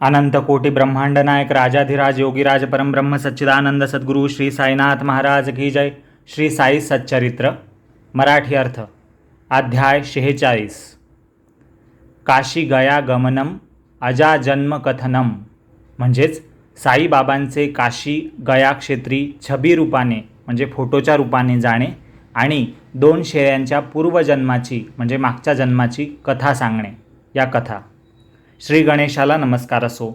अनंत कोटि ब्रह्मांड नायक राजाधिराज योगीराज परमब्रह्म सच्चिदानंद सद्गुरु श्री साईनाथ महाराज की जय. श्री साई सच्चरित्र मराठी अर्थ. अध्याय 46. काशी गया गमनम अजाजन्म कथनम. म्हणजेच साईबाबांचे काशी गया क्षेत्री छबी रूपाने म्हणजे फोटोच्या रूपाने जाणे आणि 2 शेळ्यांच्या पूर्वजन्माची म्हणजे मागच्या जन्माची कथा सांगणे. या कथा. श्री गणेशाला नमस्कार असो,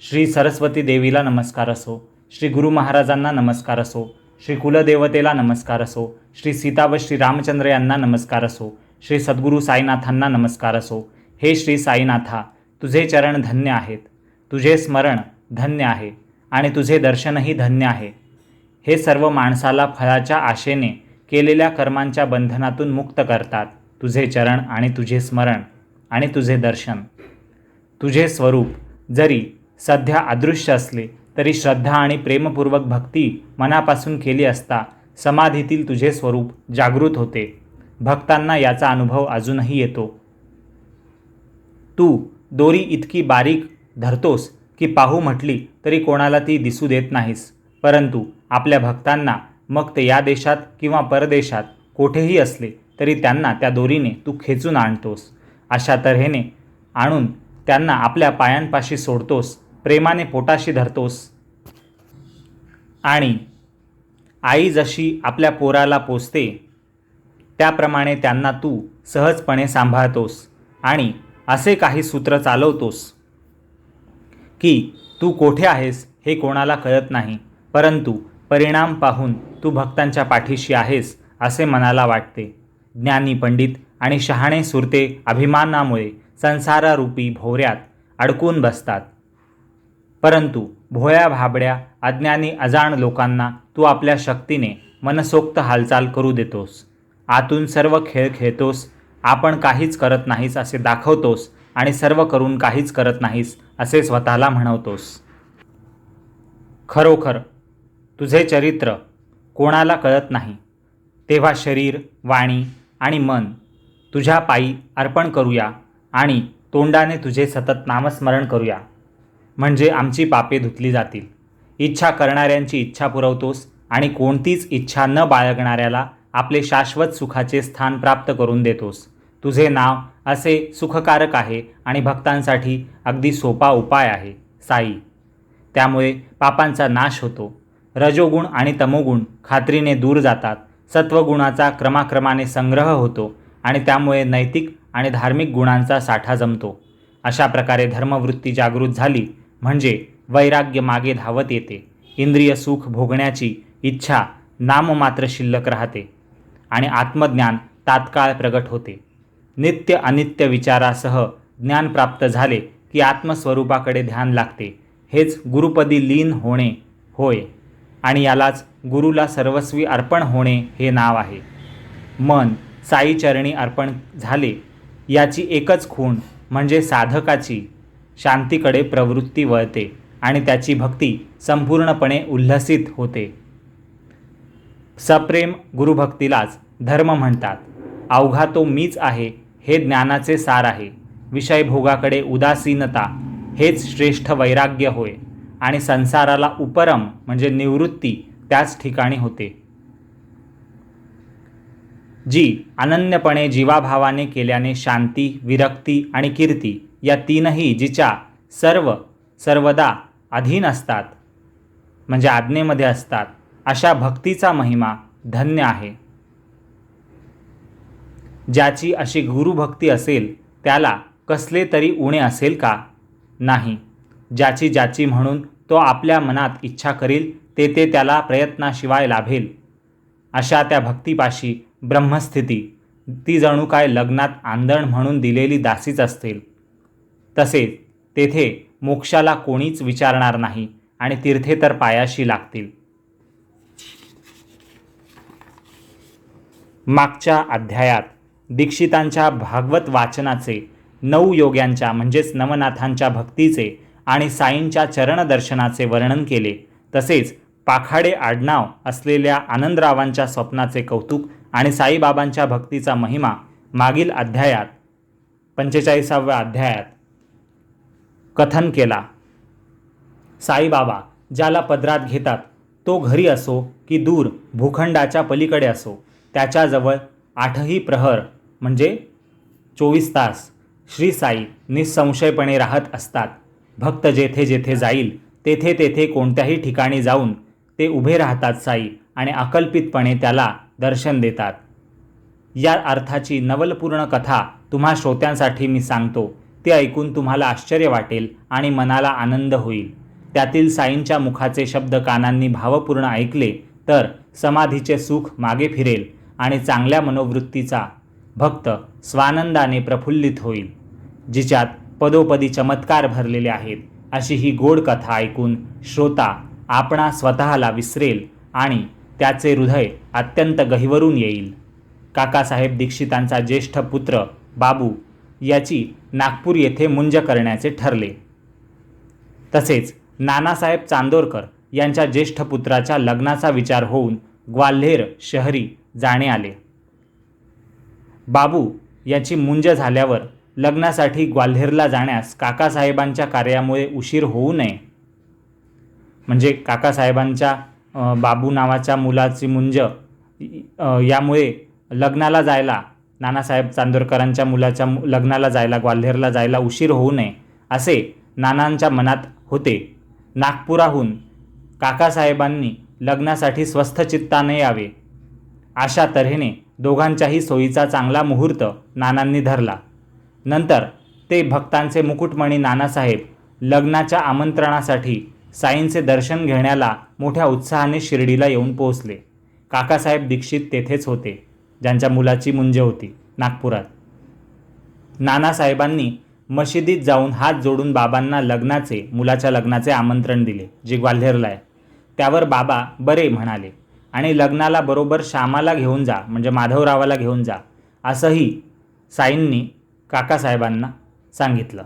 श्री सरस्वती देवीला नमस्कार असो, श्री गुरु महाराजांना नमस्कार असो, श्री कुलदेवतेला नमस्कार असो, श्री सीता व श्री रामचंद्र यांना नमस्कार असो, श्री सद्गुरू साईनाथांना नमस्कार असो. हे श्री साईनाथा, तुझे चरण धन्य आहेत, तुझे स्मरण धन्य आहे आणि तुझे दर्शनही धन्य आहे. हे सर्व माणसाला फळाच्या आशेने केलेल्या कर्मांच्या बंधनातून मुक्त करतात. तुझे चरण आणि तुझे स्मरण आणि तुझे दर्शन. तुझे स्वरूप जरी सध्या अदृश्य असले तरी श्रद्धा आणि प्रेमपूर्वक भक्ती मनापासून केली असता समाधीतील तुझे स्वरूप जागृत होते. भक्तांना याचा अनुभव अजूनही येतो. तू दोरी इतकी बारीक धरतोस की पाहू म्हटली तरी कोणाला ती दिसू देत नाहीस, परंतु आपल्या भक्तांना मग ते या देशात किंवा परदेशात कोठेही असले तरी त्यांना त्या दोरीने तू खेचून आणतोस. अशा तऱ्हेने आणून त्यांना आपल्या पायांपाशी सोडतोस, प्रेमाने पोटाशी धरतोस आणि आई जशी आपल्या पोराला पोसते त्याप्रमाणे त्यांना तू सहजपणे सांभाळतोस आणि असे काही सूत्र चालवतोस की तू कोठे आहेस हे कोणाला कळत नाही, परंतु परिणाम पाहून तू भक्तांच्या पाठीशी आहेस असे मनाला वाटते. ज्ञानी पंडित आणि शहाणे सुरते अभिमानामुळे संसारारूपी भोवऱ्यात अडकून बसतात, परंतु भोळ्या भाबड्या अज्ञानी अजाण लोकांना तू आपल्या शक्तीने मनसोक्त हालचाल करू देतोस. आतून सर्व खेळ खेळतोस, आपण काहीच करत नाहीस असे दाखवतोस आणि सर्व करून काहीच करत नाहीस असे स्वतःला म्हणवतोस. खरोखर तुझे चरित्र कोणाला कळत नाही, तेव्हा शरीर, वाणी आणि मन तुझ्या पायी अर्पण करूया आणि तोंडाने तुझे सतत नामस्मरण करूया, म्हणजे आमची पापे धुतली जातील. इच्छा करणाऱ्यांची इच्छा पुरवतोस आणि कोणतीच इच्छा न बाळगणाऱ्याला आपले शाश्वत सुखाचे स्थान प्राप्त करून देतोस. तुझे नाव असे सुखकारक आहे आणि भक्तांसाठी अगदी सोपा उपाय आहे साई. त्यामुळे पापांचा नाश होतो. रजोगुण आणि तमोगुण खात्रीने दूर जातात. सत्वगुणाचा क्रमाक्रमाने संग्रह होतो आणि त्यामुळे नैतिक आणि धार्मिक गुणांचा साठा जमतो. अशा प्रकारे धर्मवृत्ती जागृत झाली म्हणजे वैराग्य मागे धावत येते. इंद्रिय सुख भोगण्याची इच्छा नाममात्र शिल्लक राहते आणि आत्मज्ञान तात्काळ प्रगट होते. नित्य अनित्य विचारासह ज्ञान प्राप्त झाले की आत्मस्वरूपाकडे ध्यान लागते. हेच गुरुपदी लीन होणे होय आणि यालाच गुरुला सर्वस्वी अर्पण होणे हे नाव आहे. मन साईचरणी अर्पण झाले याची एकच खूण म्हणजे साधकाची शांतीकडे प्रवृत्ती वळते आणि त्याची भक्ती संपूर्णपणे उल्हसित होते. सप्रेम गुरुभक्तीलाच धर्म म्हणतात. अवघा तो मीच आहे हे ज्ञानाचे सार आहे. विषयभोगाकडे उदासीनता हेच श्रेष्ठ वैराग्य होय आणि संसाराला उपरम म्हणजे निवृत्ती त्याच ठिकाणी होते. जी अनन्यपणे जीवाभावाने केल्याने शांती, विरक्ती आणि कीर्ती या तीनही जिच्या सर्वदा अधीन असतात म्हणजे आज्ञेमध्ये असतात, अशा भक्तीचा महिमा धन्य आहे. ज्याची अशी गुरुभक्ती असेल त्याला कसले तरी उणे असेल का? नाही. ज्याची म्हणून तो आपल्या मनात इच्छा करील ते त्याला प्रयत्नाशिवाय लाभेल. अशा त्या भक्तीपाशी ब्रह्मस्थिती ती जणू काय लग्नात आंधण म्हणून दिलेली दासीच असतील. तसेच तेथे मोक्षाला कोणीच विचारणार नाही आणि तीर्थे तर पायाशी लागतील. मागच्या अध्यायात दीक्षितांच्या भागवत वाचनाचे, 9 योग्यांच्या म्हणजेच नवनाथांच्या भक्तीचे आणि साईंच्या चरणदर्शनाचे वर्णन केले. तसेच पाखाडे आडनाव असलेल्या आनंदरावांच्या स्वप्नाचे कौतुक आणि साईबाबांच्या भक्तीचा महिमा मागील अध्यायात 45व्या अध्यायात कथन केला. साईबाबा ज्याला पदरात घेतात तो घरी असो की दूर भूखंडाच्या पलीकडे असो, त्याच्याजवळ 8ही प्रहर म्हणजे 24 तास श्री साई निसंशयपणे राहत असतात. भक्त जेथे जेथे जाईल तेथे तेथे कोणत्याही ठिकाणी जाऊन ते उभे राहतात साई आणि अकल्पितपणे त्याला दर्शन देतात. या अर्थाची नवलपूर्ण कथा तुम्हा श्रोत्यांसाठी मी सांगतो. ते ऐकून तुम्हाला आश्चर्य वाटेल आणि मनाला आनंद होईल. त्यातील साईंच्या मुखाचे शब्द कानांनी भावपूर्ण ऐकले तर समाधीचे सुख मागे फिरेल आणि चांगल्या मनोवृत्तीचा भक्त स्वानंदाने प्रफुल्लित होईल. जिच्यात पदोपदी चमत्कार भरलेले आहेत अशी ही गोड कथा ऐकून श्रोता आपणा स्वतःला विसरेल आणि त्याचे हृदय अत्यंत गहिवरून येईल. काकासाहेब दीक्षितांचा ज्येष्ठ पुत्र बाबू याची नागपूर येथे मुंज करण्याचे ठरले. तसेच नानासाहेब चांदोरकर यांच्या ज्येष्ठ पुत्राच्या लग्नाचा विचार होऊन ग्वाल्हेर शहरी जाणे आले. बाबू याची मुंज झाल्यावर लग्नासाठी ग्वाल्हेरला जाण्यास काकासाहेबांच्या कार्यामुळे उशीर होऊ नये, म्हणजे काकासाहेबांच्या बाबू नावाच्या मुलाची मुंज यामुळे लग्नाला जायला, नानासाहेब चांदोरकरांच्या मुलाच्या लग्नाला जायला, ग्वाल्हेरला जायला उशीर होऊ नये असे नानांच्या मनात होते. नागपुराहून काकासाहेबांनी लग्नासाठी स्वस्थचित्ताने यावे अशा तऱ्हेने दोघांच्याही सोयीचा चांगला मुहूर्त नानांनी धरला. नंतर ते भक्तांचे मुकुटमणी नानासाहेब लग्नाच्या आमंत्रणासाठी साईंचे दर्शन घेण्याला मोठ्या उत्साहाने शिर्डीला येऊन पोहोचले. काकासाहेब दीक्षित तेथेच होते, ज्यांच्या मुलाची मुंज होती नागपुरात. नानासाहेबांनी मशिदीत जाऊन हात जोडून बाबांना मुलाच्या लग्नाचे आमंत्रण दिले, जे ग्वाल्हेरला आहे. त्यावर बाबा बरे म्हणाले आणि लग्नाला बरोबर श्यामाला घेऊन जा, म्हणजे माधवरावाला घेऊन जा, असंही साईंनी काकासाहेबांना सांगितलं.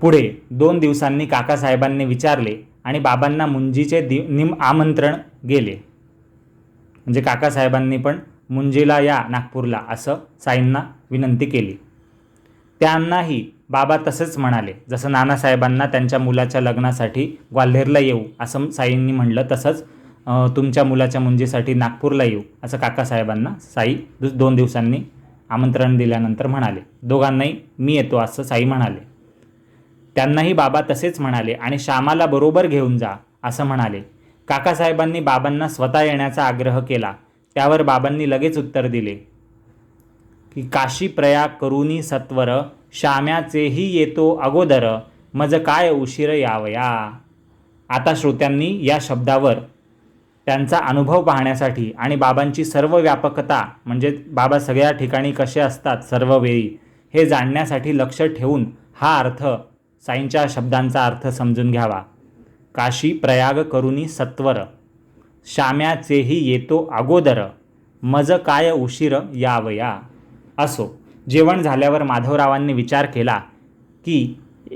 पुढे 2 दिवसांनी काकासाहेबांनी विचारले आणि बाबांना मुंजीचे आमंत्रण गेले. म्हणजे काकासाहेबांनी पण मुंजीला या नागपूरला असं साईंना विनंती केली. त्यांनाही बाबा तसंच म्हणाले. जसं नानासाहेबांना त्यांच्या मुलाच्या लग्नासाठी ग्वाल्हेरला येऊ असं साईंनी म्हणलं, तसंच तुमच्या मुलाच्या मुंजीसाठी नागपूरला येऊ असं काकासाहेबांना साई 2 दिवसांनी आमंत्रण दिल्यानंतर म्हणाले. दोघांनाही मी येतो असं साई म्हणाले. त्यांनाही बाबा तसेच म्हणाले आणि श्यामाला बरोबर घेऊन जा असं म्हणाले. काकासाहेबांनी बाबांना स्वतः येण्याचा आग्रह केला. त्यावर बाबांनी लगेच उत्तर दिले की काशी प्रयाग करुनी सत्वर, श्याम्याचेही येतो अगोदर, मज काय उशीर यावया. आता श्रोत्यांनी या शब्दावर त्यांचा अनुभव पाहण्यासाठी आणि बाबांची सर्व व्यापकता, म्हणजे बाबा सगळ्या ठिकाणी कसे असतात सर्व वेळी, हे जाणण्यासाठी लक्ष ठेवून हा अर्थ, साईंच्या शब्दांचा अर्थ समजून घ्यावा. काशी प्रयाग करुनी सत्वर, श्याम्याचेही येतो अगोदर, मज काय उशीर यावया. असो, जेवण झाल्यावर माधवरावांनी विचार केला की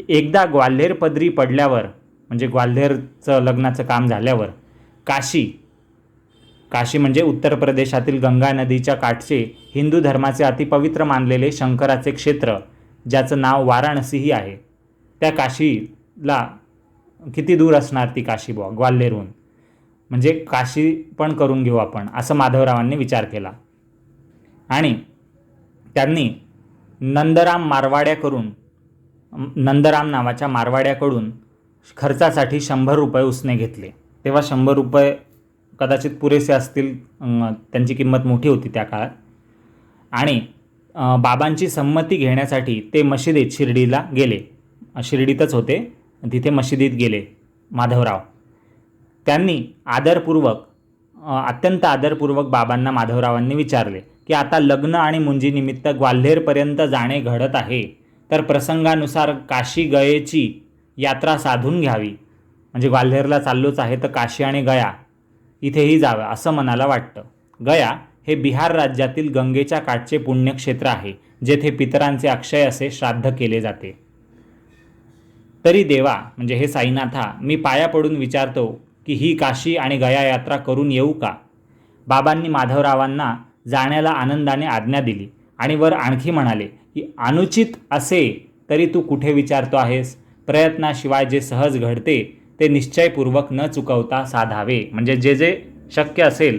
एकदा ग्वाल्हेर पदरी पडल्यावर, म्हणजे ग्वाल्हेरचं लग्नाचं काम झाल्यावर, काशी म्हणजे उत्तर प्रदेशातील गंगा नदीच्या काठचे हिंदू धर्माचे अतिपवित्र मानलेले शंकराचे क्षेत्र, ज्याचं नाव वाराणसीही आहे, त्या काशीला किती दूर असणार ती काशी बुवा ग्वाल्हेरहून, म्हणजे काशी पण करून घेऊ आपण, असं माधवरावांनी विचार केला. आणि त्यांनी नंदराम नावाच्या मारवाड्याकडून खर्चासाठी 100 रुपये उसने घेतले. तेव्हा 100 रुपये कदाचित पुरेसे असतील, त्यांची किंमत मोठी होती त्या काळात. आणि बाबांची संमती घेण्यासाठी ते मशिदीत शिर्डीला गेले. शिर्डीतच होते, तिथे मशिदीत गेले माधवराव. त्यांनी अत्यंत आदरपूर्वक बाबांना माधवरावांनी विचारले की आता लग्न आणि मुंजीनिमित्त ग्वाल्हेरपर्यंत जाणे घडत आहे, तर प्रसंगानुसार काशी गयेची यात्रा साधून घ्यावी. म्हणजे ग्वाल्हेरला चाललोच आहे तर काशी आणि गया इथेही जावं असं मनाला वाटतं. गया हे बिहार राज्यातील गंगेच्या काठचे पुण्यक्षेत्र आहे, जेथे पितरांचे अक्षय असे श्राद्ध केले जाते. तरी देवा, म्हणजे हे साईनाथा, मी पाया पडून विचारतो की ही काशी आणि गया यात्रा करून येऊ का. बाबांनी माधवरावांना जाण्याला आनंदाने आज्ञा दिली आणि वर आणखी म्हणाले की अनुचित असे तरी तू कुठे विचारतो आहेस, प्रयत्नाशिवाय जे सहज घडते ते निश्चयपूर्वक न चुकवता साधावे. म्हणजे जे जे शक्य असेल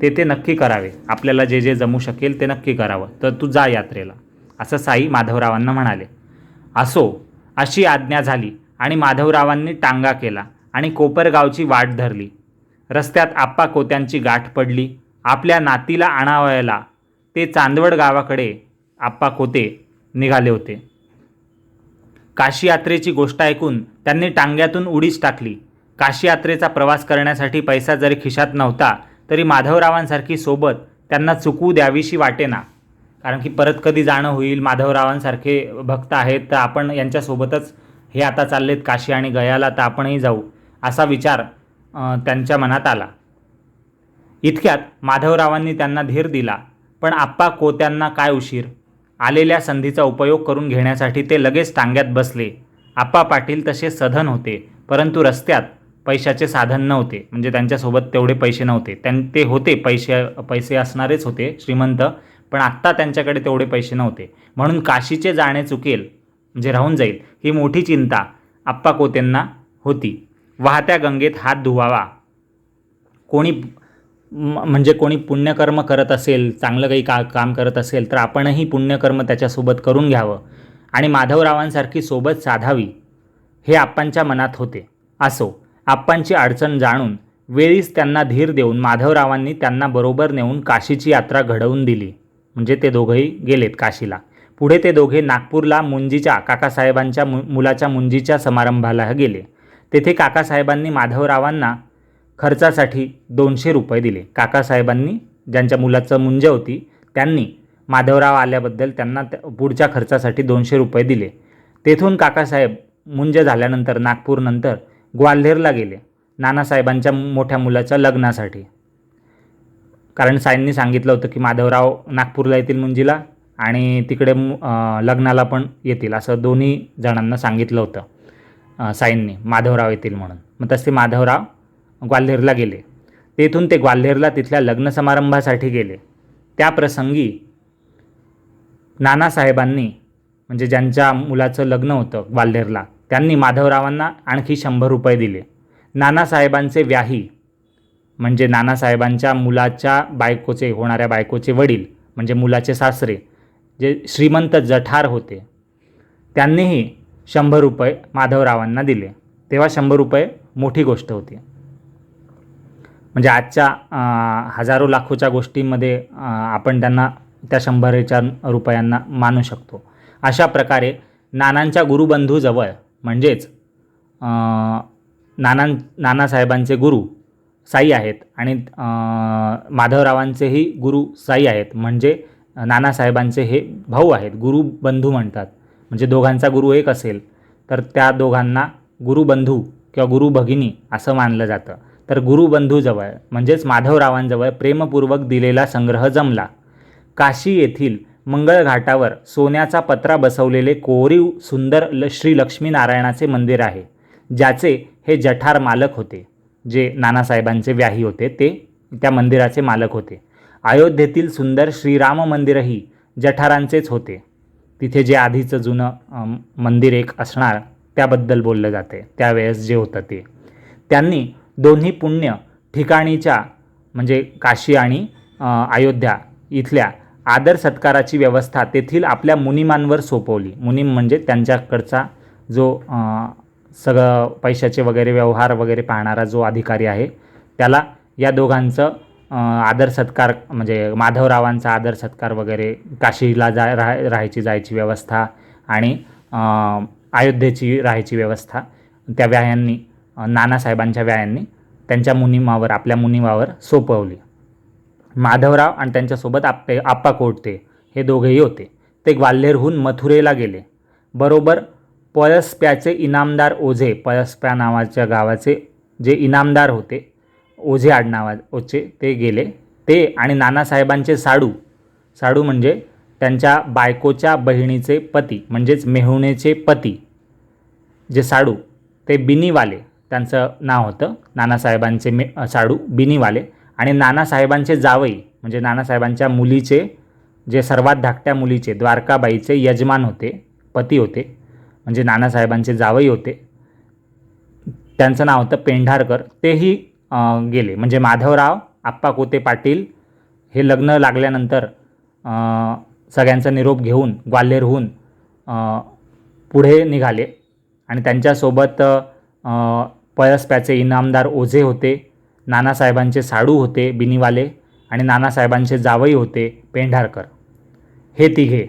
ते ते नक्की करावे. आपल्याला जे जे जमू शकेल ते नक्की करावं. तर तू जा यात्रेला, असं साई माधवरावांना म्हणाले. असो अशी आज्ञा झाली आणि माधवरावांनी टांगा केला आणि कोपरगावची वाट धरली. रस्त्यात आप्पा कोत्यांची गाठ पडली. आपल्या नातीला आणावयाला ते चांदवड गावाकडे आप्पा कोते निघाले होते. काशी यात्रेची गोष्ट ऐकून त्यांनी टांग्यातून उडीच टाकली. काशी यात्रेचा प्रवास करण्यासाठी पैसा जरी खिशात नव्हता तरी माधवरावांसारखी सोबत त्यांना चुकवू द्यावीशी वाटेना. कारण की परत कधी जाणं होईल, माधवरावांसारखे भक्त आहेत तर आपण यांच्यासोबतच हे आता चाललेत काशी आणि गयाला, तर आपणही जाऊ असा विचार त्यांच्या मनात आला. इतक्यात माधवरावांनी त्यांना धीर दिला. पण आप्पा कोत्यांना काय उशीर. आलेल्या संधीचा उपयोग करून घेण्यासाठी ते लगेच टांग्यात बसले. आप्पा पाटील तसे सधन होते, परंतु रस्त्यात पैशाचे साधन नव्हते. म्हणजे त्यांच्यासोबत तेवढे पैसे नव्हते. ते होते पैसे असणारेच होते, श्रीमंत, पण आत्ता त्यांच्याकडे तेवढे पैसे नव्हते. म्हणून काशीचे जाणे चुकेल म्हणजे राहून जाईल ही मोठी चिंता आप्पा कोत्यांना होती. वाहत्या गंगेत हात धुवावा. कोणी पुण्यकर्म करत असेल, चांगलं काही काम करत असेल तर आपणही पुण्यकर्म त्याच्यासोबत करून घ्यावं आणि माधवरावांसारखी सोबत साधावी हे आप्पांच्या मनात होते. असो, आप्पांची अडचण जाणून वेळीच त्यांना धीर देऊन माधवरावांनी त्यांना बरोबर नेऊन काशीची यात्रा घडवून दिली. म्हणजे ते दोघंही गेलेत काशीला. पुढे ते दोघे नागपूरला मुंजीच्या काकासाहेबांच्या मुलाच्या मुंजीच्या समारंभाला गेले. तेथे काकासाहेबांनी माधवरावांना खर्चासाठी 200 रुपये दिले. काकासाहेबांनी ज्यांच्या मुलाचं मुंज होती त्यांनी माधवराव आल्याबद्दल त्यांना पुढच्या खर्चासाठी 200 रुपये दिले. तेथून काकासाहेब मुंज झाल्यानंतर नागपूरनंतर ग्वाल्हेरला गेले नानासाहेबांच्या मोठ्या मुलाच्या लग्नासाठी. कारण साईंनी सांगितलं होतं की माधवराव नागपूरला येतील मुंजीला आणि तिकडे लग्नाला पण येतील, असं दोन्ही जणांना सांगितलं होतं साईंनी, माधवराव येतील म्हणून. मग तसे माधवराव ग्वाल्हेरला गेले. तेथून ते ग्वाल्हेरला तिथल्या लग्न समारंभासाठी गेले. त्या प्रसंगी नानासाहेबांनी म्हणजे ज्यांच्या मुलाचं लग्न होतं ग्वाल्हेरला, त्यांनी माधवरावांना आणखी 100 रुपये दिले. नानासाहेबांचे व्याही म्हणजे नानासाहेबांच्या मुलाच्या होणाऱ्या बायकोचे वडील म्हणजे मुलाचे सासरे जे श्रीमंत जठार होते, त्यांनीही 100 रुपये माधवरावांना दिले. तेव्हा 100 रुपये मोठी गोष्ट होती. म्हणजे आजच्या हजारो लाखोच्या गोष्टींमध्ये आपण त्यांना त्या 100 रुपयांना मानू शकतो. अशा प्रकारे नानांच्या गुरुबंधूजवळ म्हणजेच नानासाहेबांचे गुरु साई आहेत आणि माधवरावांचेही गुरु साई आहेत. म्हणजे नानासाहेबांचे हे भाऊ आहेत, गुरुबंधू म्हणतात. म्हणजे दोघांचा गुरु एक असेल तर त्या दोघांना गुरुबंधू किंवा गुरुभगिनी असं मानलं जातं. तर गुरुबंधूजवळ म्हणजेच माधवरावांजवळ प्रेमपूर्वक दिलेला संग्रह जमला. काशी येथील मंगळघाटावर सोन्याचा पत्रा बसवलेले कोरीव सुंदर श्री लक्ष्मीनारायणाचे मंदिर आहे, ज्याचे हे जठार मालक होते. जे नानासाहेबांचे व्याही होते ते त्या मंदिराचे मालक होते. अयोध्येतील सुंदर श्रीराम मंदिरही जठारांचेच होते. तिथे जे आधीचं जुनं मंदिर एक असणार त्याबद्दल बोललं जाते, त्यावेळेस जे होतं ते. त्यांनी दोन्ही पुण्य ठिकाणीच्या म्हणजे काशी आणि अयोध्या इथल्या आदर सत्काराची व्यवस्था तेथील आपल्या मुनिमांवर सोपवली. मुनीम म्हणजे त्यांच्याकडचा जो सगळं पैशाचे वगैरे व्यवहार वगैरे पाहणारा जो अधिकारी आहे त्याला या दोघांचं आदर सत्कार म्हणजे माधवरावांचा आदर सत्कार वगैरे, काशीला राहायची जायची व्यवस्था आणि अयोध्येची राहायची व्यवस्था त्या व्यायांनी नानासाहेबांच्या व्यायांनी त्यांच्या मुनिमावर आपल्या मुनिमावर सोपवली. माधवराव आणि त्यांच्यासोबत आप्पा कोटे हे दोघेही होते. ते ग्वाल्हेरहून मथुरेला गेले. बरोबर पळसप्याचे इनामदार ओझे, पळसप्या नावाच्या गावाचे जे इनामदार होते ओझे आडनावाचे ते गेले. ते आणि नानासाहेबांचे साडू म्हणजे त्यांच्या बायकोच्या बहिणीचे पती म्हणजेच मेहुणेचे पती जे साडू ते बिनीवाले त्यांचं नाव होतं. नानासाहेबांचे साडू बिनीवाले आणि नानासाहेबांचे जावई म्हणजे नानासाहेबांच्या मुलीचे जे सर्वात धाकट्या मुलीचे द्वारकाबाईचे यजमान होते, पती होते म्हणजे नानासाहेबांचे जावई होते, त्यांचं नाव होतं पेंढारकर, तेही गेले. म्हणजे माधवराव आप्पा कोते पाटील हे लग्न लागल्यानंतर सगळ्यांचा निरोप घेऊन ग्वाल्हेरहून पुढे निघाले आणि त्यांच्यासोबत पळसप्याचे इनामदार ओझे होते, नानासाहेबांचे साडू होते बिनीवाले आणि नानासाहेबांचे जावई होते पेंढारकर. हे तिघे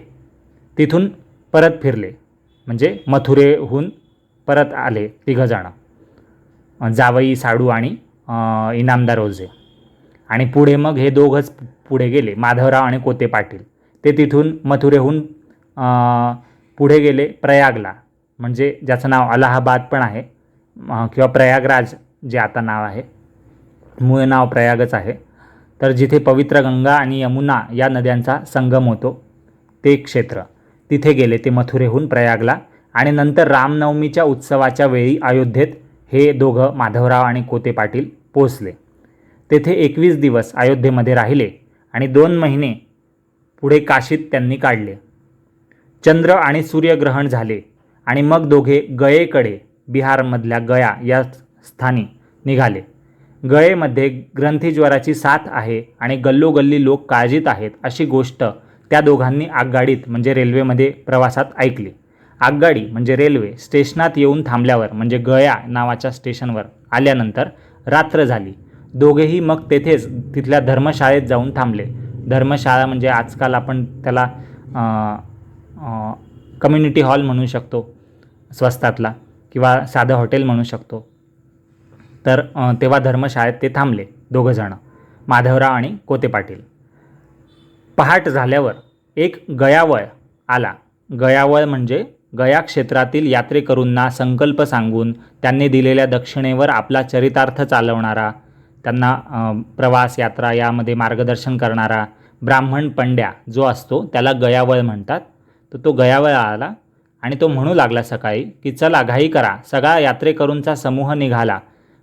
तिथून परत फिरले, म्हणजे मथुरेहून परत आले तिघंजणं, जावई, साडू आणि इनामदार ओझे. आणि पुढे मग हे दोघंच पुढे गेले, माधवराव आणि कोते पाटील. ते तिथून मथुरेहून पुढे गेले प्रयागला, म्हणजे ज्याचं नाव अलाहाबाद पण आहे किंवा प्रयागराज जे आता नाव आहे, मूळ नाव प्रयागच आहे. तर जिथे पवित्र गंगा आणि यमुना या नद्यांचा संगम होतो ते क्षेत्र, तिथे गेले ते मथुरेहून प्रयागला. आणि नंतर रामनवमीच्या उत्सवाच्या वेळी अयोध्येत हे दोघं माधवराव आणि कोते पाटील पोचले. तेथे 21 दिवस अयोध्येमध्ये राहिले आणि 2 महिने पुढे काशीत त्यांनी काढले. चंद्र आणि सूर्यग्रहण झाले आणि मग दोघे गयेकडे, बिहारमधल्या गया या स्थानी निघाले. गयेमध्ये ग्रंथीज्वराची साथ आहे आणि गल्लोगल्ली लोक काळजीत आहेत अशी गोष्ट त्या दोघांनी आगगाडीत म्हणजे रेल्वेमध्ये प्रवासात ऐकली. आगगाडी म्हणजे रेल्वे स्टेशनात येऊन थांबल्यावर, म्हणजे गया नावाच्या स्टेशनवर आल्यानंतर रात्र झाली. दोघेही मग तेथेच तिथल्या धर्मशाळेत जाऊन थांबले. धर्मशाळा म्हणजे आजकाल आपण त्याला कम्युनिटी हॉल म्हणू शकतो स्वस्तातला, किंवा साधं हॉटेल म्हणू शकतो. तर तेव्हा धर्मशाळेत ते थांबले दोघंजणं, माधवराव आणि कोते पाटील. पहाट झाल्यावर एक गयावळ आला. गयावळ म्हणजे गया क्षेत्रातील यात्रेकरूंना संकल्प सांगून त्यांनी दिलेल्या दक्षिणेवर आपला चरितार्थ चालवणारा, त्यांना प्रवास यात्रा यामध्ये मार्गदर्शन करणारा ब्राह्मण पंड्या जो असतो त्याला गयावळ म्हणतात. तर तो गयावळ आला आणि तो म्हणू लागला सकाळी की चला घाई करा. सगळा यात्रेकरूंचा समूह निघाला.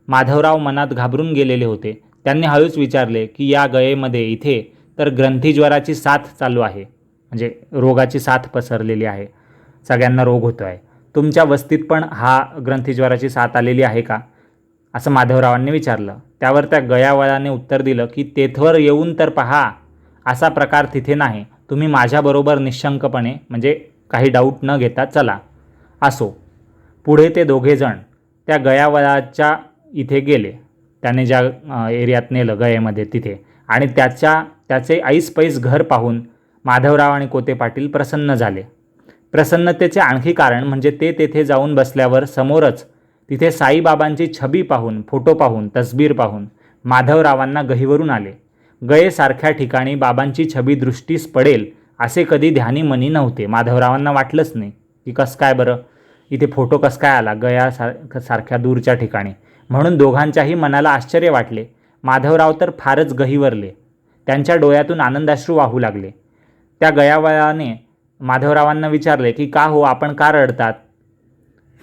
माधवराव मनात घाबरून गेलेले होते. त्यांनी हळूच विचारले की या गयेमध्ये इथे तर ग्रंथीज्वराची साथ चालू आहे, म्हणजे रोगाची साथ पसरलेली आहे, सगळ्यांना रोग होतो आहे. तुमच्या वस्तीत पण हा ग्रंथीज्वराची साथ आलेली आहे का, असं माधवरावांनी विचारलं. त्यावर त्या गयावळाने उत्तर दिलं की तेथवर येऊन तर पहा, असा प्रकार तिथे नाही. तुम्ही माझ्याबरोबर निशंकपणे, म्हणजे काही डाऊट न घेता चला. असो. पुढे ते दोघेजण त्या गयावळाच्या इथे गेले, त्याने ज्या एरियात नेलं गयेमध्ये तिथे. आणि त्याचे ऐसपैस घर पाहून माधवराव आणि कोते पाटील प्रसन्न झाले. प्रसन्नतेचे आणखी कारण म्हणजे ते तेथे जाऊन बसल्यावर समोरच तिथे साईबाबांची छबी पाहून, फोटो पाहून, तसबीर पाहून माधवरावांना गहिवरून आले. गयेसारख्या ठिकाणी बाबांची छबी दृष्टीस पडेल असे कधी ध्यानी मनी नव्हते. माधवरावांना वाटलंच नाही की कसं काय बरं इथे फोटो कसं काय आला गयासारख्या दूरच्या ठिकाणी. म्हणून दोघांच्याही मनाला आश्चर्य वाटले. माधवराव तर फारच गहिवरले. त्यांच्या डोळ्यातून आनंदाश्रू वाहू लागले. त्या गयावळाने माधवरावांना विचारले की का हो, आपण का रडतात.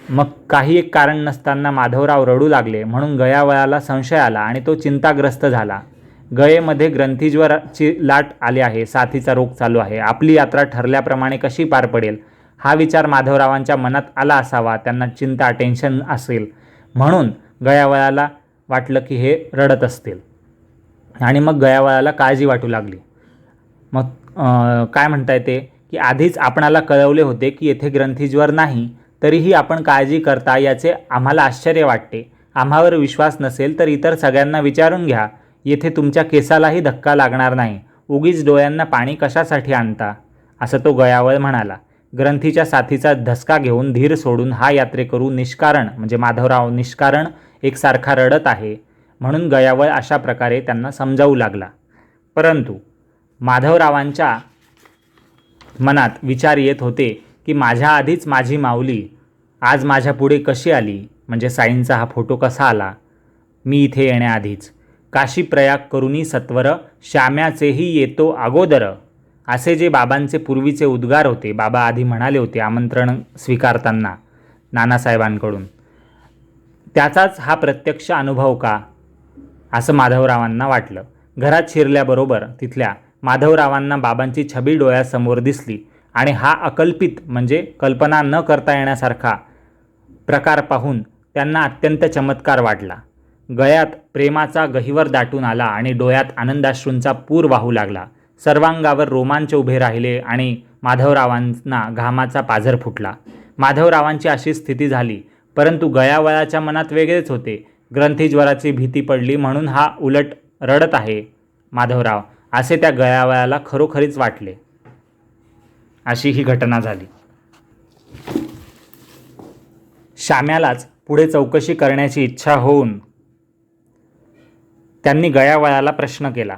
मग काही एक कारण नसताना माधवराव रडू लागले. म्हणून गयावळाला संशय आला आणि तो चिंताग्रस्त झाला. गयेमध्ये ग्रंथीज्वराची लाट आली आहे, साथीचा रोग चालू आहे, आपली यात्रा ठरल्याप्रमाणे कशी पार पडेल हा विचार माधवरावांच्या मनात आला असावा. त्यांना चिंता, टेन्शन असेल म्हणून गयावळाला वाटलं की हे रडत असतील. आणि मग गयावळाला काळजी वाटू लागली. मग काय म्हणता येते की आधीच आपणाला कळवले होते की येथे ग्रंथीज्वर नाही, तरीही आपण काळजी करता याचे आम्हाला आश्चर्य वाटते. आम्हावर विश्वास नसेल तर इतर सगळ्यांना विचारून घ्या. येथे तुमच्या केसालाही धक्का लागणार नाही. उगीच डोळ्यांना पाणी कशासाठी आणता, असं तो गयावळ म्हणाला. ग्रंथीच्या साथीचा धसका घेऊन धीर सोडून हा यात्रेकरू निष्कारण, म्हणजे माधवराव निष्कारण एकसारखा रडत आहे म्हणून गयावळ अशा प्रकारे त्यांना समजावू लागला. परंतु माधवरावांच्या मनात विचार येत होते की माझ्या आधीच माझी माऊली आज माझ्या पुढे कशी आली, म्हणजे साईंचा हा फोटो कसा आला मी इथे येण्याआधीच. काशी प्रयाग करुनी सत्वर श्याम्याचेही येतो अगोदर, असे जे बाबांचे पूर्वीचे उद्गार होते, बाबा आधी म्हणाले होते आमंत्रण स्वीकारताना नानासाहेबांकडून, त्याचाच हा प्रत्यक्ष अनुभव का, असं माधवरावांना वाटलं. घरात शिरल्याबरोबर तिथल्या माधवरावांना बाबांची छबी डोळ्यासमोर दिसली आणि हा अकल्पित म्हणजे कल्पना न करता येण्यासारखा प्रकार पाहून त्यांना अत्यंत चमत्कार वाटला. गळ्यात प्रेमाचा गहिवर दाटून आला आणि डोळ्यात आनंदाश्रूंचा पूर वाहू लागला. सर्वांगावर रोमांच उभे राहिले आणि माधवरावांना घामाचा पाझर फुटला. माधवरावांची अशी स्थिती झाली, परंतु गयावयाच्या मनात वेगळेच होते. ग्रंथीज्वराची भीती पडली म्हणून हा उलट रडत आहे माधवराव, असे त्या गयावयाला खरोखरीच वाटले. अशी ही घटना झाली. श्याम्यालाच पुढे चौकशी करण्याची इच्छा होऊन त्यांनी गयावयाला प्रश्न केला,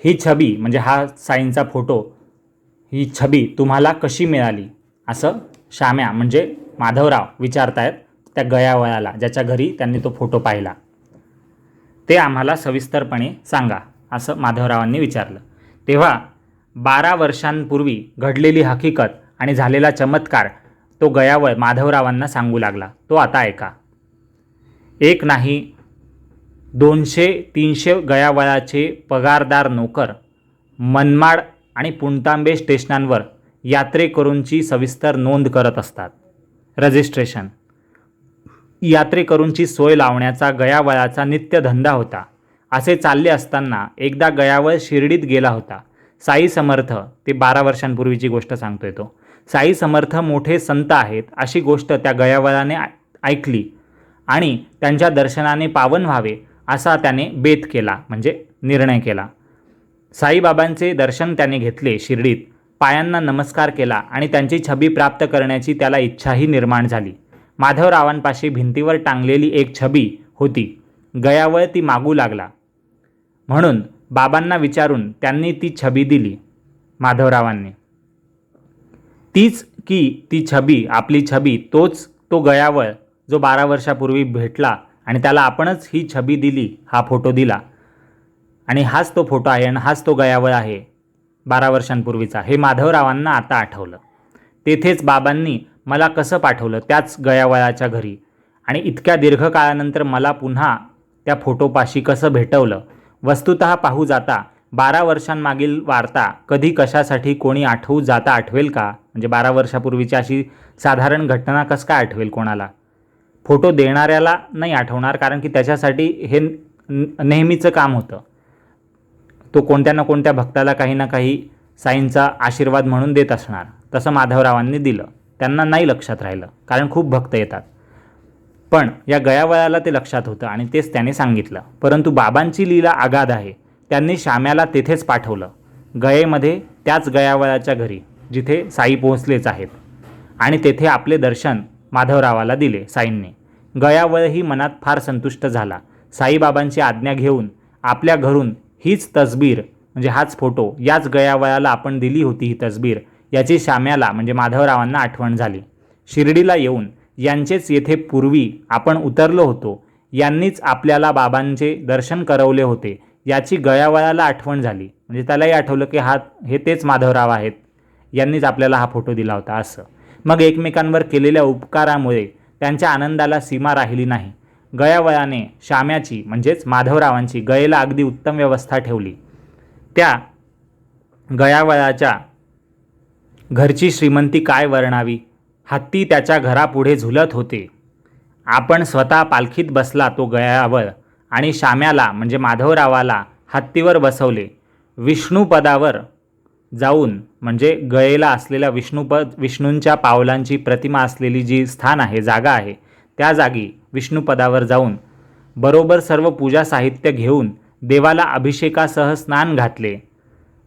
ही छबी म्हणजे हा साईंचा फोटो, ही छबी तुम्हाला कशी मिळाली, असं श्याम्या म्हणजे माधवराव विचारतायत त्या गयावयाला, ज्याच्या घरी त्यांनी तो फोटो पाहिला. ते आम्हाला सविस्तरपणे सांगा, असं माधवरावांनी विचारलं. तेव्हा 12 वर्षांपूर्वी घडलेली हकीकत आणि झालेला चमत्कार तो गयावळ माधवरावांना सांगू लागला. तो आता ऐका. एक नाही 200-300 गयावळाचे पगारदार नोकर मनमाड आणि पुणतांबे स्टेशनांवर यात्रेकरूंची सविस्तर नोंद करत असतात. रजिस्ट्रेशन यात्रेकरूंची सोय लावण्याचा गयावळाचा नित्यधंदा होता. असे चालले असताना एकदा गयावळ शिर्डीत गेला होता. साई समर्थ, ते 12 वर्षांपूर्वीची गोष्ट सांगतोय तो, साई समर्थ मोठे संत आहेत अशी गोष्ट त्या गयावळाने ऐकली आणि त्यांच्या दर्शनाने पावन व्हावे असा त्याने बेत केला, म्हणजे निर्णय केला. साईबाबांचे दर्शन त्याने घेतले शिर्डीत, पायांना नमस्कार केला आणि त्यांची छबी प्राप्त करण्याची त्याला इच्छाही निर्माण झाली. माधवरावांपाशी भिंतीवर टांगलेली एक छबी होती. गयावळ ती मागू लागला म्हणून बाबांना विचारून त्यांनी ती छबी दिली माधवरावांनी. तीच की ती छबी, आपली छबी, तोच तो गयावळ जो 12 वर्षापूर्वी भेटला आणि त्याला आपणच ही छबी दिली, हा फोटो दिला आणि हाच तो फोटो आहे आणि हाच तो गयावळ आहे 12 वर्षांपूर्वीचा, हे माधवरावांना आता आठवलं. तेथेच बाबांनी मला कसं पाठवलं त्याच गयावळाच्या घरी आणि इतक्या दीर्घकाळानंतर मला पुन्हा त्या फोटोपाशी कसं भेटवलं. वस्तुतः पाहू जाता 12 वर्षांमागील वार्ता कधी कशासाठी कोणी आठवू जाता आठवेल का, म्हणजे 12 वर्षापूर्वीची अशी साधारण घटना कसं काय आठवेल कोणाला. फोटो देणाऱ्याला नाही आठवणार, कारण की त्याच्यासाठी हे नेहमीचं काम होतं. तो कोणत्या ना कोणत्या भक्ताला काही ना काही साईंचा आशीर्वाद म्हणून देत असणार. तसं माधवरावांनी दिलं. त्यांना नाही लक्षात राहिलं कारण खूप भक्त येतात, पण या गयावळाला ते लक्षात होतं आणि तेच त्याने सांगितलं. परंतु बाबांची लीला आगाध आहे. त्यांनी श्याम्याला तेथेच पाठवलं, गयेमध्ये, त्याच गयावळाच्या घरी जिथे साई पोहोचलेच आहेत, आणि तेथे आपले दर्शन माधवरावाला दिले साईंनी. गयावळही मनात फार संतुष्ट झाला. साईबाबांची आज्ञा घेऊन आपल्या घरून हीच तसबीर म्हणजे हाच फोटो याच गयावळाला आपण दिली होती. ही तसबीर याची श्याम्याला म्हणजे माधवरावांना आठवण झाली. शिर्डीला येऊन यांचेच येथे पूर्वी आपण उतरलो होतो, यांनीच आपल्याला बाबांचे दर्शन करवले होते याची गयावळाला आठवण झाली. म्हणजे त्यालाही आठवलं की हे तेच माधवराव आहेत, यांनीच आपल्याला हा फोटो दिला होता असं. मग एकमेकांवर केलेल्या उपकारामुळे त्यांच्या आनंदाला सीमा राहिली नाही. गयावळाने श्याम्याची म्हणजेच माधवरावांची गयेला अगदी उत्तम व्यवस्था ठेवली. त्या गयावळाच्या घरची श्रीमंती काय वर्णावी. हत्ती त्याच्या घरापुढे झुलत होते. आपण स्वतः पालखीत बसला तो गयावळ आणि श्याम्याला म्हणजे माधवरावाला हत्तीवर बसवले. विष्णुपदावर जाऊन म्हणजे गयेला असलेल्या विष्णूंच्या पावलांची प्रतिमा असलेली जी स्थान आहे, जागा आहे, त्या जागी विष्णुपदावर जाऊन बरोबर सर्व पूजा साहित्य घेऊन देवाला अभिषेकासह स्नान घातले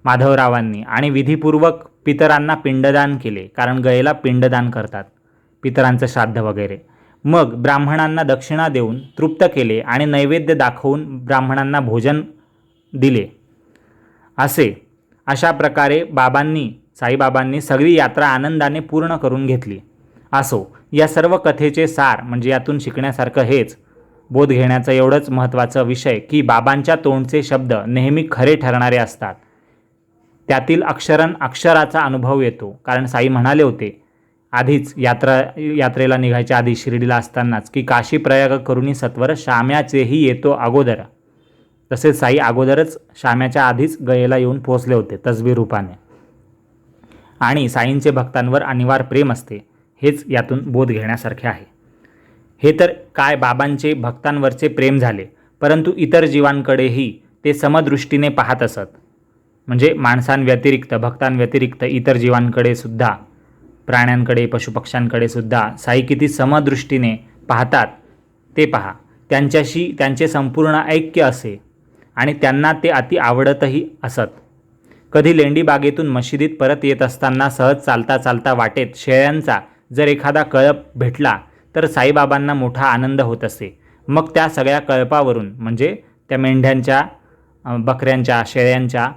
माधवरावांनी आणि विधीपूर्वक पितरांना पिंडदान केले, कारण गयेला पिंडदान करतात, पितरांचं श्राद्ध वगैरे. मग ब्राह्मणांना दक्षिणा देऊन तृप्त केले आणि नैवेद्य दाखवून ब्राह्मणांना भोजन दिले. अशा प्रकारे साईबाबांनी सगळी यात्रा आनंदाने पूर्ण करून घेतली. असो, या सर्व कथेचे सार म्हणजे यातून शिकण्यासारखं हेच, बोध घेण्याचं एवढंच महत्त्वाचं विषय की बाबांच्या तोंडचे शब्द नेहमी खरे ठरणारे असतात. त्यातील अक्षराचा अनुभव येतो, कारण साई म्हणाले होते आधीच यात्रेला निघायच्या आधी शिर्डीला असतानाच की काशी प्रयाग करुणी सत्वर श्याम्याचेही येतो अगोदर. तसेच साई अगोदरच श्याम्याच्या आधीच गयेला येऊन पोहोचले होते तसबीर रूपाने. आणि साईंचे भक्तांवर अनिवार प्रेम असते, हेच यातून बोध घेण्यासारखे आहे. हे तर काय बाबांचे भक्तांवरचे प्रेम झाले, परंतु इतर जीवांकडेही ते समदृष्टीने पाहत असत. म्हणजे माणसांव्यतिरिक्त, भक्तांव्यतिरिक्त इतर जीवांकडे सुद्धा, प्राण्यांकडे, पशुपक्ष्यांकडे सुद्धा साई किती समदृष्टीने पाहतात ते पहा. त्यांच्याशी त्यांचे संपूर्ण ऐक्य असे आणि त्यांना ते अति आवडतही असत. कधी लेंडी बागेतून मशिदीत परत येत असताना सहज चालता चालता वाटेत शेळ्यांचा जर एखादा कळप भेटला तर साईबाबांना मोठा आनंद होत असे. मग त्या सगळ्या कळपावरून, म्हणजे त्या मेंढ्यांच्या, बकऱ्यांच्या, शेळ्यांच्या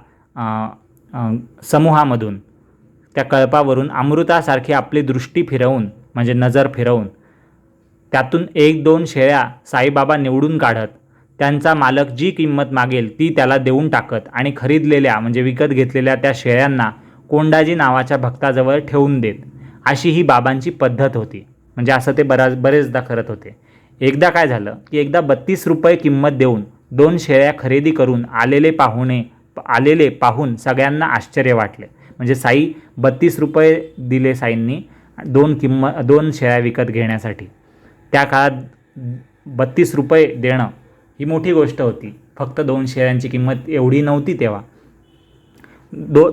समूहामधून, त्या कळपावरून अमृतासारखी आपली दृष्टी फिरवून, म्हणजे नजर फिरवून, त्यातून 1-2 शेळ्या साईबाबा निवडून काढत, त्यांचा मालक जी किंमत मागेल ती त्याला देऊन टाकत आणि खरीदलेल्या, म्हणजे विकत घेतलेल्या त्या शेळ्यांना कोंडाजी नावाच्या भक्ताजवळ ठेवून देत. अशी ही बाबांची पद्धत होती. म्हणजे असं ते बरेचदा करत होते. एकदा काय झालं की एकदा 32 रुपये किंमत देऊन 2 शेळ्या खरेदी करून आलेले पाहून सगळ्यांना आश्चर्य वाटले. म्हणजे साई 32 रुपये दिले साईंनी 2 शेळ्या विकत घेण्यासाठी. त्या काळात 32 रुपये देणं ही मोठी गोष्ट होती. फक्त 2 शेळ्यांची किंमत एवढी नव्हती तेव्हा.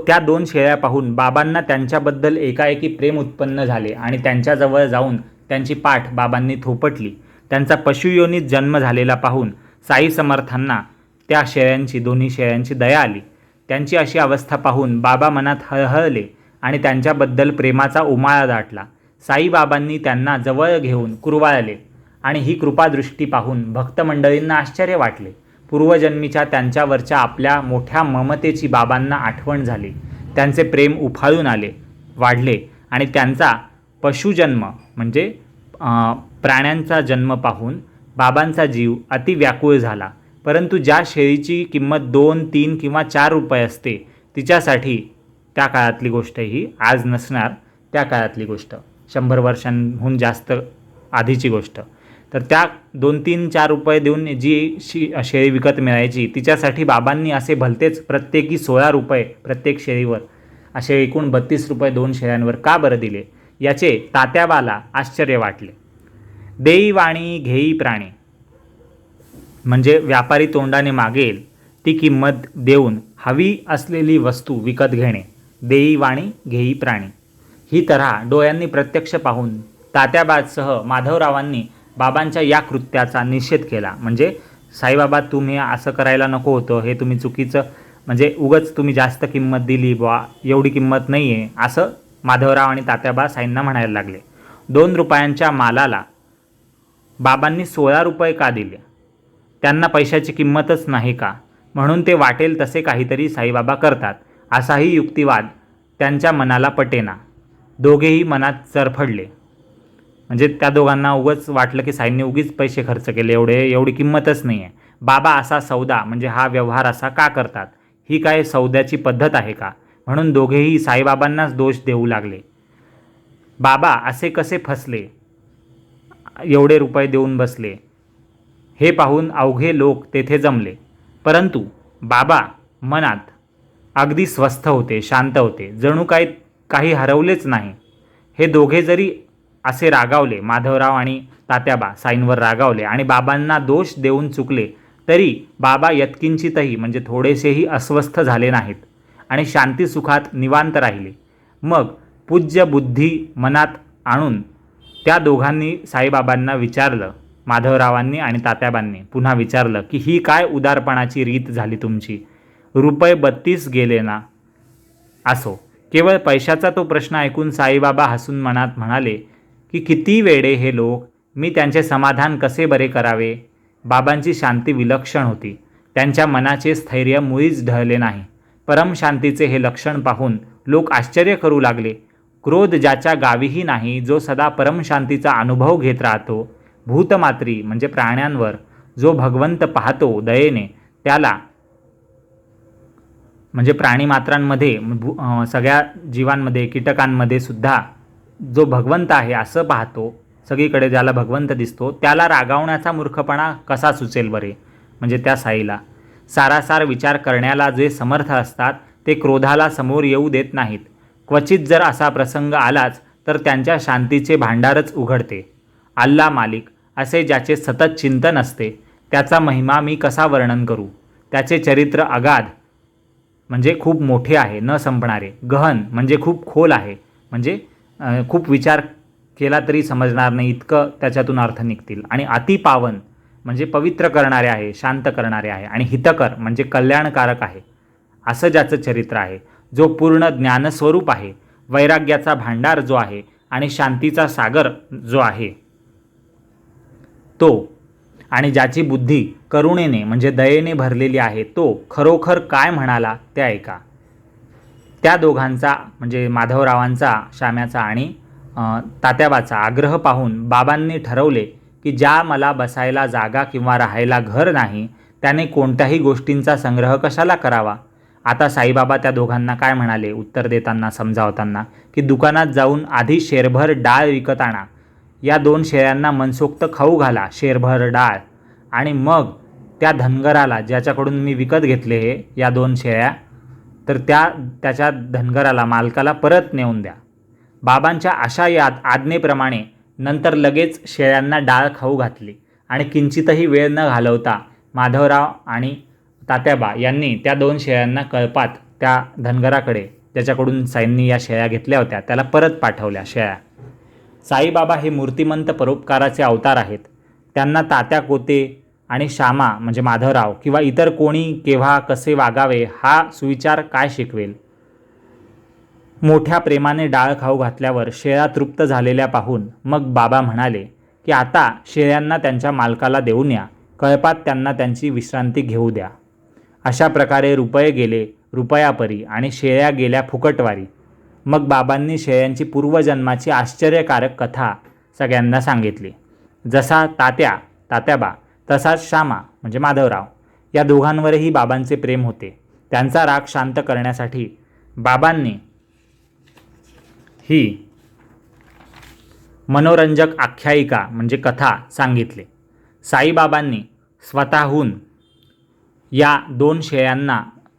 त्या 2 शेळ्या पाहून बाबांना त्यांच्याबद्दल एकाएकी प्रेम उत्पन्न झाले आणि त्यांच्याजवळ जाऊन त्यांची पाठ बाबांनी थोपटली. त्यांचा पशुयोनीत जन्म झालेला पाहून साई समर्थांना त्या दोन्ही शेळ्यांची दया आली. त्यांची अशी अवस्था पाहून बाबा मनात हळहळले आणि त्यांच्याबद्दल प्रेमाचा उमाळा दाटला. साईबाबांनी त्यांना जवळ घेऊन कुरवाळले आणि ही कृपादृष्टी पाहून भक्तमंडळींना आश्चर्य वाटले. पूर्वजन्मीच्या त्यांच्यावरच्या आपल्या मोठ्या ममतेची बाबांना आठवण झाली. त्यांचे प्रेम उफाळून वाढले आणि त्यांचा पशुजन्म, म्हणजे प्राण्यांचा जन्म पाहून बाबांचा जीव अति व्याकुळ झाला. परंतु ज्या शेळीची किंमत 2, 3 किंवा 4 रुपये असते, तिच्यासाठी, त्या काळातली गोष्ट ही आज नसणार, त्या काळातली गोष्ट 100 वर्षांहून जास्त आधीची गोष्ट, तर त्या 2, 3, 4 रुपये देऊन जी शेळी विकत मिळायची, तिच्यासाठी बाबांनी असे भलतेच प्रत्येकी 16 रुपये प्रत्येक शेळीवर, असे एकूण 32 रुपये 2 शेळ्यांवर का बरं दिले, याचे तात्याबाला आश्चर्य वाटले. देई वाणी घेई प्राणी, म्हणजे व्यापारी तोंडाने मागेल ती किंमत देऊन हवी असलेली वस्तू विकत घेणे. देई वाणी घेई प्राणी ही तऱ्हा डोळ्यांनी प्रत्यक्ष पाहून तात्याबासह माधवरावांनी बाबांच्या या कृत्याचा निषेध केला. म्हणजे साईबाबा, तुम्ही असं करायला नको होतं, हे तुम्ही चुकीचं, म्हणजे उगाच तुम्ही जास्त किंमत दिली बा, एवढी किंमत नाही आहे, असं माधवराव आणि तात्याबा साईंना म्हणायला लागले. 2 रुपयांच्या मालाला बाबांनी 16 रुपये का दिले? त्यांना पैशाची किंमतच नाही का? म्हणून ते वाटेल तसे काहीतरी साईबाबा करतात, असाही युक्तिवाद त्यांच्या मनाला पटेना. दोघेही मनात चरफडले. म्हणजे त्या दोघांना उगाच वाटलं की साईंनी उगीच पैसे खर्च केले, एवढी किंमतच नाही आहे. बाबा असा सौदा, म्हणजे हा व्यवहार असा का करतात? ही काय सौद्याची पद्धत आहे का? म्हणून दोघेही साईबाबांनाच दोष देऊ लागले. बाबा असे कसे फसले, एवढे रुपये देऊन बसले, हे पाहून अवघे लोक तेथे जमले. परंतु बाबा मनात अगदी स्वस्थ होते, शांत होते, जणू काही हरवलेच नाही. हे दोघे जरी असे रागावले, माधवराव आणि तात्याबा साईंवर रागावले आणि बाबांना दोष देऊन चुकले, तरी बाबा यत्किंचितही, म्हणजे थोडेसेही अस्वस्थ झाले नाहीत आणि शांती सुखात निवांत राहिले. मग पूज्य बुद्धी मनात आणून त्या दोघांनी साईबाबांना विचारलं, माधवरावांनी आणि तात्याबांनी पुन्हा विचारलं की ही काय उदारपणाची रीत झाली तुमची? रुपये 32 गेले ना? असो. केवळ पैशाचा तो प्रश्न ऐकून साईबाबा हसून मनात म्हणाले की किती वेडे हे लोक, मी त्यांचे समाधान कसे बरे करावे? बाबांची शांती विलक्षण होती. त्यांच्या मनाचे स्थैर्य मुळीच ढळले नाही. परमशांतीचे हे लक्षण पाहून लोक आश्चर्य करू लागले. क्रोध ज्याच्या गावीही नाही, जो सदा परमशांतीचा अनुभव घेत राहतो, भूतमात्री म्हणजे प्राण्यांवर जो भगवंत पाहतो दयेने, त्याला, म्हणजे प्राणीमात्रांमध्ये, सगळ्या जीवांमध्ये, कीटकांमध्ये सुद्धा जो भगवंत आहे असं पाहतो, सगळीकडे ज्याला भगवंत दिसतो, त्याला रागावण्याचा मूर्खपणा कसा सुचेल बरे? म्हणजे त्या साईला सारासार विचार करण्याला जे समर्थ असतात ते क्रोधाला समोर येऊ देत नाहीत. क्वचित जर असा प्रसंग आलाच तर त्यांच्या शांतीचे भांडारच उघडते. अल्ला मालिक असे ज्याचे सतत चिंतन असते त्याचा महिमा मी कसा वर्णन करू. त्याचे चरित्र अगाध म्हणजे खूप मोठे आहे, न संपणारे. गहन म्हणजे खूप खोल आहे, म्हणजे खूप विचार केला तरी समजणार नाही इतकं त्याच्यातून अर्थ निघतील. आणि अतिपावन म्हणजे पवित्र करणारे आहे, शांत करणारे आहे. आणि हितकर म्हणजे कल्याणकारक आहे असं ज्याचं चरित्र आहे. जो पूर्ण ज्ञानस्वरूप आहे, वैराग्याचा भांडार जो आहे आणि शांतीचा सागर जो आहे तो, आणि ज्याची बुद्धी करुणेने म्हणजे दयेने भरलेली आहे तो खरोखर काय म्हणाला ते ऐका. त्या दोघांचा म्हणजे माधवरावांचा, श्याम्याचा आणि तात्याबाचा आग्रह पाहून बाबांनी ठरवले की ज्या मला बसायला जागा किंवा राहायला घर नाही त्याने कोणत्याही गोष्टींचा संग्रह कशाला करावा. आता साईबाबा त्या दोघांना काय म्हणाले उत्तर देताना, समजावताना, की दुकानात जाऊन आधी शेरभर डाळ विकत आणा, या 2 शेळ्यांना मनसोक्त खाऊ घाला शेरभर डाळ, आणि मग त्या धनगराला ज्याच्याकडून मी विकत घेतले हे या 2 शेळ्या, तर त्याच्या धनगराला, मालकाला परत नेऊन द्या. बाबांच्या अशा आज्ञेप्रमाणे नंतर लगेच शेळ्यांना डाळ खाऊ घातली आणि किंचितही वेळ न घालवता माधवराव आणि तात्याबा यांनी त्या 2 शेळ्यांना कळपात त्या धनगराकडे, ज्याच्याकडून साईंनी या शेळ्या घेतल्या होत्या, त्याला परत पाठवल्या शेळ्या. साईबाबा हे मूर्तिमंत परोपकाराचे अवतार आहेत. त्यांना तात्या कोते आणि श्यामा म्हणजे माधवराव किंवा इतर कोणी केव्हा कसे वागावे हा सुविचार काय शिकवेल. मोठ्या प्रेमाने डाळ खाऊ घातल्यावर शेळ्या तृप्त झालेल्या पाहून मग बाबा म्हणाले की आता शेळ्यांना त्यांच्या मालकाला देऊन या, कळपात त्यांना त्यांची विश्रांती घेऊ द्या. अशा प्रकारे रुपये गेले रुपयापरी आणि शेळ्या गेल्या फुकटवारी. मग बाबांनी शेळ्यांची पूर्वजन्माची आश्चर्यकारक कथा सगळ्यांना सांगितली. जसा तात्याबा तसाच श्यामा म्हणजे माधवराव या दोघांवरही बाबांचे प्रेम होते. त्यांचा राग शांत करण्यासाठी बाबांनी ही मनोरंजक आख्यायिका म्हणजे कथा सांगितली. साईबाबांनी स्वतःहून या 2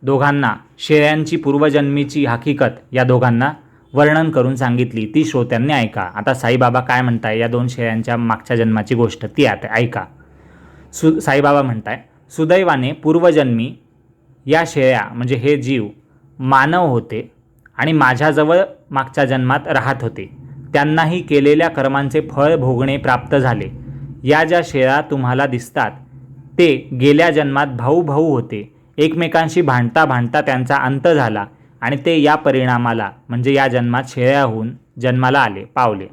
दोघांना शेळ्यांची पूर्वजन्मीची हकीकत या दोघांना वर्णन करून सांगितली. ती श्रोत्यांनी ऐका. आता साईबाबा काय म्हणताय या 2 शेळ्यांच्या मागच्या जन्माची गोष्ट ती आता ऐका. साईबाबा म्हणताय, सुदैवाने पूर्वजन्मी या शेळ्या म्हणजे हे जीव मानव होते आणि माझ्याजवळ मागच्या जन्मात राहत होते. त्यांनाही केलेल्या कर्मांचे फळ भोगणे प्राप्त झाले. या ज्या शेळ्या तुम्हाला दिसतात ते गेल्या जन्मात भाऊ होते. एकमेकांशी भांडता त्यांचा अंत झाला आणि ते या परिणामाला म्हणजे या जन्मात शेळ्या जन्माला पावले.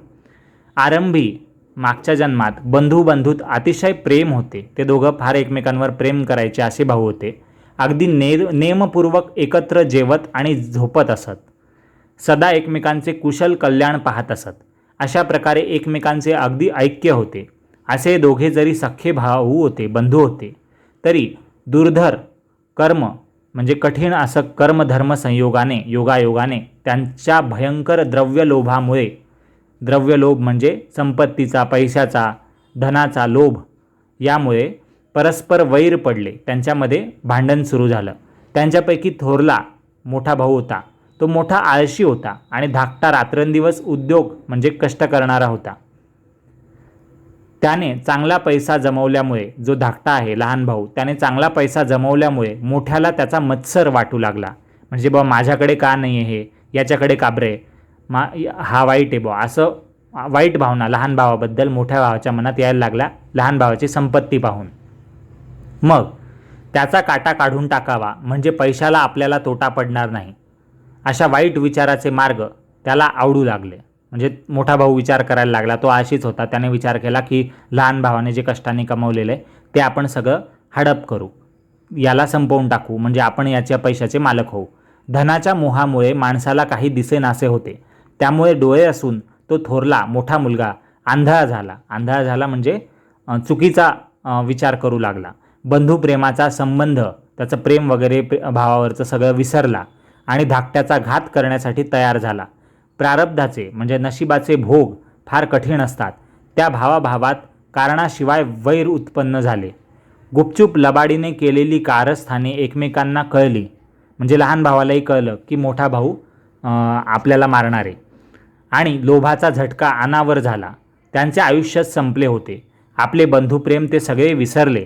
आरंभी मागच्या जन्मात बंधूत अतिशय प्रेम होते. ते दोघं फार एकमेकांवर प्रेम करायचे असे भाऊ होते. अगदी नेमपूर्वक एकत्र जेवत आणि झोपत असत. सदा एकमेकांचे कुशल कल्याण पाहत असत. अशा प्रकारे एकमेकांचे अगदी ऐक्य होते. असे दोघे जरी सख्खे भाऊ होते, बंधू होते, तरी दुर्धर कर्म म्हणजे कठीण असं कर्मधर्म योगायोगाने त्यांच्या भयंकर द्रव्यलोभामुळे, द्रव्यलोभ म्हणजे संपत्तीचा, पैशाचा, धनाचा लोभ, यामुळे परस्पर वैर पडले. त्यांच्यामध्ये भांडण सुरू झालं. त्यांच्यापैकी थोरला मोठा भाऊ होता. तो मोठा आळशी होता आणि धाकटा रात्रंदिवस उद्योग म्हणजे कष्ट करणारा होता. त्याने चांगला पैसा जमवल्यामुळे, जो धाकटा आहे लहान भाऊ, त्याने चांगला पैसा जमवल्यामुळे मोठ्याला त्याचा मत्सर वाटू लागला. म्हणजे बा माझ्याकडे का नाही आहे हे, याच्याकडे का बरे, हा वाईट आहे बा, असं वाईट भावना लहान भावाबद्दल मोठ्या भावाच्या मनात यायला लागला लहान भावाची संपत्ती पाहून. मग त्याचा काटा काढून टाकावा म्हणजे पैशाला आपल्याला तोटा पडणार नाही, अशा वाईट विचाराचे मार्ग त्याला आवडू लागले. म्हणजे मोठा भाऊ विचार करायला लागला. तो आळशीच होता. त्याने विचार केला की लहान भावाने जे कष्टाने कमवलेलं आहे ते आपण सगळं हडप करू, याला संपवून टाकू, म्हणजे आपण याच्या पैशाचे मालक होऊ. धनाच्या मोहामुळे माणसाला काही दिसेनासे होते. त्यामुळे डोळे असून तो थोरला मोठा मुलगा आंधळा झाला म्हणजे चुकीचा विचार करू लागला. बंधुप्रेमाचा संबंध, त्याचं प्रेम वगैरे भावावरचं सगळं विसरला आणि धाकट्याचा घात करण्यासाठी तयार झाला. प्रारब्धाचे म्हणजे नशिबाचे भोग फार कठीण असतात. त्या भावाभावात कारणाशिवाय वैर उत्पन्न झाले. गुपचूप लबाडीने केलेली कारस्थाने एकमेकांना कळली. म्हणजे लहान भावालाही कळलं की मोठा भाऊ आपल्याला मारणारे. आणि लोभाचा झटका अनावर झाला. त्यांचे आयुष्यच संपले होते. आपले बंधुप्रेम ते सगळे विसरले.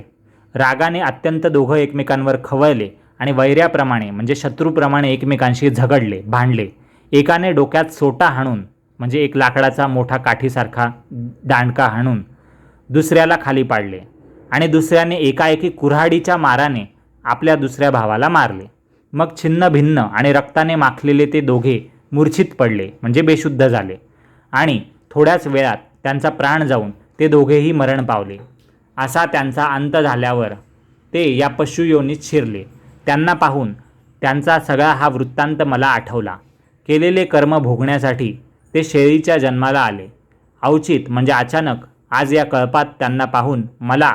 रागाने अत्यंत दोघं एकमेकांवर खवळले आणि वैऱ्याप्रमाणे म्हणजे शत्रूप्रमाणे एकमेकांशी झगडले, भांडले. एकाने डोक्यात सोटा हाणून म्हणजे एक लाकडाचा मोठा काठीसारखा दांडका हाणून दुसऱ्याला खाली पाडले आणि दुसऱ्याने एकाएकी कुऱ्हाडीच्या माराने आपल्या दुसऱ्या भावाला मारले. मग छिन्न भिन्न आणि रक्ताने माखलेले ते दोघे मूर्छित पडले म्हणजे बेशुद्ध झाले आणि थोड्याच वेळात त्यांचा प्राण जाऊन ते दोघेही मरण पावले. असा त्यांचा अंत झाल्यावर ते या पशुयोनीत शिरले. त्यांना पाहून त्यांचा सगळा हा वृत्तांत मला आठवला. केलेले कर्म भोगण्यासाठी ते शेळीच्या जन्माला आले. अवचित म्हणजे अचानक आज या कळपात त्यांना पाहून मला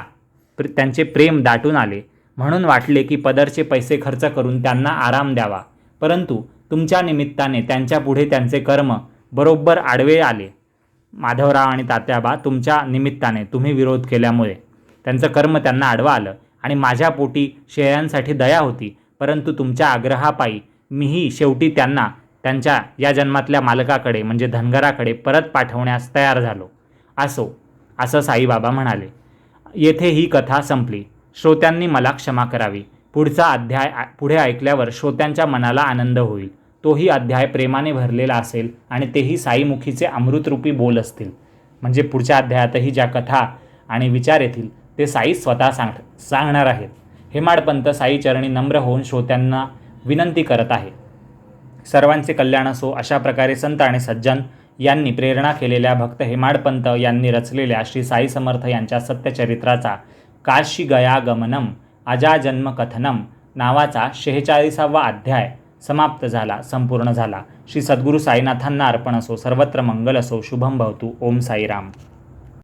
त्यांचे प्रेम दाटून आले. म्हणून वाटले की पदरचे पैसे खर्च करून त्यांना आराम द्यावा. परंतु तुमच्या निमित्ताने त्यांच्यापुढे त्यांचे कर्म बरोबर आडवे आले. माधवराव आणि तात्याबा, तुमच्या निमित्ताने तुम्ही विरोध केल्यामुळे त्यांचं कर्म त्यांना आडवं आलं आणि माझ्या पोटी शेळ्यांसाठी दया होती. परंतु तुमच्या आग्रहापायी मीही शेवटी त्यांना त्यांच्या या जन्मातल्या मालकाकडे म्हणजे धनगराकडे परत पाठवण्यास तयार झालो. असं साईबाबा म्हणाले. येथे ही कथा संपली. श्रोत्यांनी मला क्षमा करावी. पुढचा अध्याय पुढे ऐकल्यावर श्रोत्यांच्या मनाला आनंद होईल. तोही अध्याय प्रेमाने भरलेला असेल आणि तेही साईमुखीचे अमृतरूपी बोल असतील. म्हणजे पुढच्या अध्यायातही ज्या कथा आणि विचार येतील ते साई स्वतः सांगणार आहेत. हेमाडपंत साईचरणी नम्र होऊन श्रोत्यांना विनंती करत आहे. सर्वांचे कल्याण असो. अशा प्रकारे संत आणि सज्जन यांनी प्रेरणा केलेल्या भक्त हेमाडपंत यांनी रचलेल्या श्री साई समर्थ यांच्या सत्यचरित्राचा काशी गया गमनम अजाजन्म कथनम नावाचा 46वा अध्याय समाप्त झाला, संपूर्ण झाला. श्री सद्गुरू साईनाथांना अर्पण असो. सर्वत्र मंगल असो. शुभम भवतु. ओम साईराम.